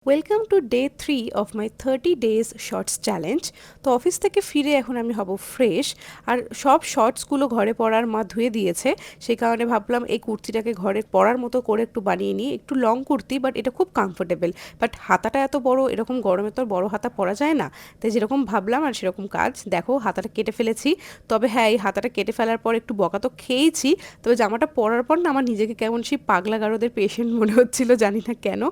Welcome to day 3 of my 30 days shorts challenge. তো office থেকে ফিরে এখন আমি হব ফ্রেশ। আর সব শর্টসগুলো ঘরে পরার মা ধুয়ে দিয়েছে, সেই কারণে ভাবলাম এই কুর্তিটাকে ঘরে পরার মতো করে একটু বানিয়ে নিই। একটু লং কুর্তি, বাট এটা খুব কমফোর্টেবল। বাট হাতাটা এত বড়, এরকম গরমে তো আর বড় হাতা পরা যায় না, তাই যেরকম ভাবলাম আর সেরকম কাজ। দেখো হাতাটা কেটে ফেলেছি। তবে হ্যাঁ, এই হাতাটা কেটে ফেলার পর একটু বকা তো খেয়েছি। তবে জামাটা পরার পর না আমার নিজেকে কেমন সেই পাগলা গারদের পেশেন্ট মনে হচ্ছিল, জানি না কেন।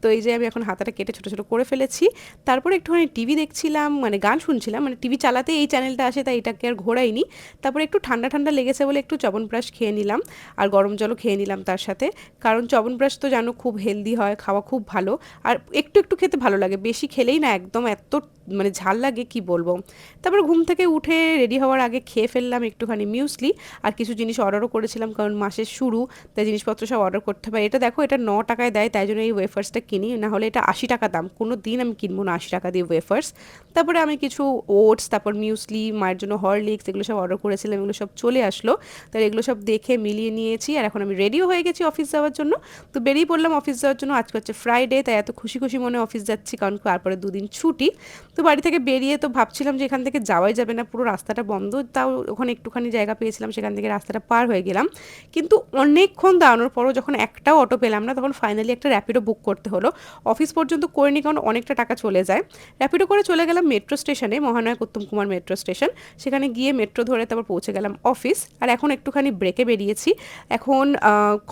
তো এই যে আমি এখন হাতাটা কেটে ছোটো ছোটো করে ফেলেছি। তারপরে একটুখানি টিভি দেখছিলাম, মানে গান শুনছিলাম, মানে টিভি চালাতে এই চ্যানেলটা আসে, তাই এটাকে আর ঘোরাইনি। তারপরে একটু ঠান্ডা ঠান্ডা লেগেছে বলে একটু চ্যবনপ্রাশ খেয়ে নিলাম, আর গরম জলও খেয়ে নিলাম তার সাথে। কারণ চ্যবনপ্রাশ তো জানো খুব হেলদি হয়, খাওয়া খুব ভালো। আর একটু একটু খেতে ভালো লাগে, বেশি খেলেই না একদম এত মানে ঝাল লাগে কি বলবো। তারপরে ঘুম থেকে উঠে রেডি হওয়ার আগে খেয়ে ফেললাম একটুখানি মিউসলি। আর কিছু জিনিস অর্ডারও করেছিলাম, কারণ মাসের শুরু, তাই জিনিসপত্র সব অর্ডার করতে হবে। এটা দেখো, এটা 9 টাকায় দেয়, তাই জন্য এই ওয়েফার্সটা কিনি, না হলে এটা 80 টাকা দাম। কোনো দিন আমি কিনবো না 80 টাকা দিয়ে ওয়েফার্স। তারপরে আমি কিছু ওটস, তারপর মিউসলি, মায়ের জন্য হরলিক্স, এগুলো সব অর্ডার করেছিলাম, এগুলো সব চলে আসলো। তাই এগুলো সব দেখে মিলিয়ে নিয়েছি, আর এখন আমি রেডিও হয়ে গেছি অফিস যাওয়ার জন্য। তো বেরিয়ে পড়লাম অফিস যাওয়ার জন্য। আজকে হচ্ছে ফ্রাইডে, তাই এত খুশি খুশি মনে অফিস যাচ্ছি, কারণ তারপরে 2 দিন ছুটি। তো বাড়ি থেকে বেরিয়ে তো ভাবছিলাম যে এখান থেকে যাওয়াই যাবে না, পুরো রাস্তাটা বন্ধ। তাও ওখানে একটুখানি জায়গা পেয়েছিলাম, সেখান থেকে রাস্তাটা পার হয়ে গেলাম। কিন্তু অনেকক্ষণ দাঁড়ানোর পরও যখন একটাও অটো পেলাম না, তখন ফাইনালি একটা র্যাপিডো বুক করতে হলো। অফিস পর্যন্ত করিনি, কারণ অনেকটা টাকা চলে যায়। র্যাপিডো করে চলে গেলাম মেট্রো স্টেশনে, মহানায়ক উত্তম কুমার মেট্রো স্টেশন। সেখানে গিয়ে মেট্রো ধরে তারপর পৌঁছে গেলাম অফিস। আর এখন একটুখানি ব্রেকে বেরিয়েছি। এখন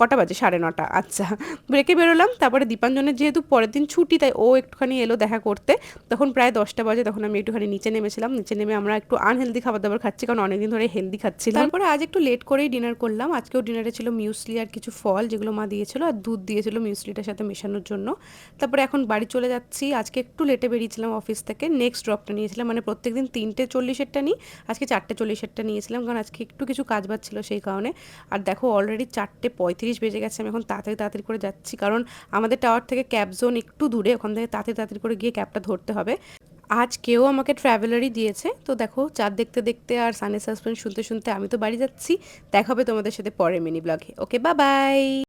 কটা বাজে? 9:30। আচ্ছা, ব্রেকে বেরোলাম। তারপরে দীপাঞ্জনের যেহেতু পরের দিন ছুটি, তাই ও একটুখানি এলো দেখা করতে। তখন প্রায় 10টা বাজে, তখন আমি একটুখানি নিচে নেমেছিলাম। নিচে নেমে আমরা একটু আনহেলদি খাবার দাবার খাচ্ছি, কারণ অনেকদিন ধরে হেলদি খাচ্ছিলাম। তারপরে আজ একটু লেট করেই ডিনার করলাম। আজকেও ডিনারে ছিল মিউসলি আর কিছু ফল, যেগুলো মা দিয়েছিল, আর দুধ দিয়েছিল মিউসলিটার সাথে মেশানোর জন্য। তারপরে এখন বাড়ি চলে যাচ্ছি। আজকে একটু লেটে বেরিয়েছিলাম অফিস থেকে, নেক্সট ড্রপটা নিয়েছিলাম, মানে প্রত্যেকদিন 3:40-এরটা নিই, আজকে 4:40-এরটা নিয়েছিলাম, কারণ আজকে একটু কিছু কাজ বাজ ছিল সেই কারণে। আর দেখো অলরেডি 4:35 বেজে গেছে। আমি এখন তাড়াতাড়ি তাড়াতাড়ি করে যাচ্ছি, কারণ আমাদের টাওয়ার থেকে ক্যাব জোন একটু দূরে, ওখান থেকে তাড়াতাড়ি তাড়াতাড়ি করে গিয়ে ক্যাবটা ধরতে হবে। আজ কেউ আমাকে ট্রাভেলারই দিয়েছে। তো দেখো, চাঁদ দেখতে দেখতে আর সানি সাসপেন্স শুনতে শুনতে আমি তো বাড়ি যাচ্ছি। দেখা হবে তোমাদের সাথে পরের মিনি ব্লগে। ওকে, বাই বাই।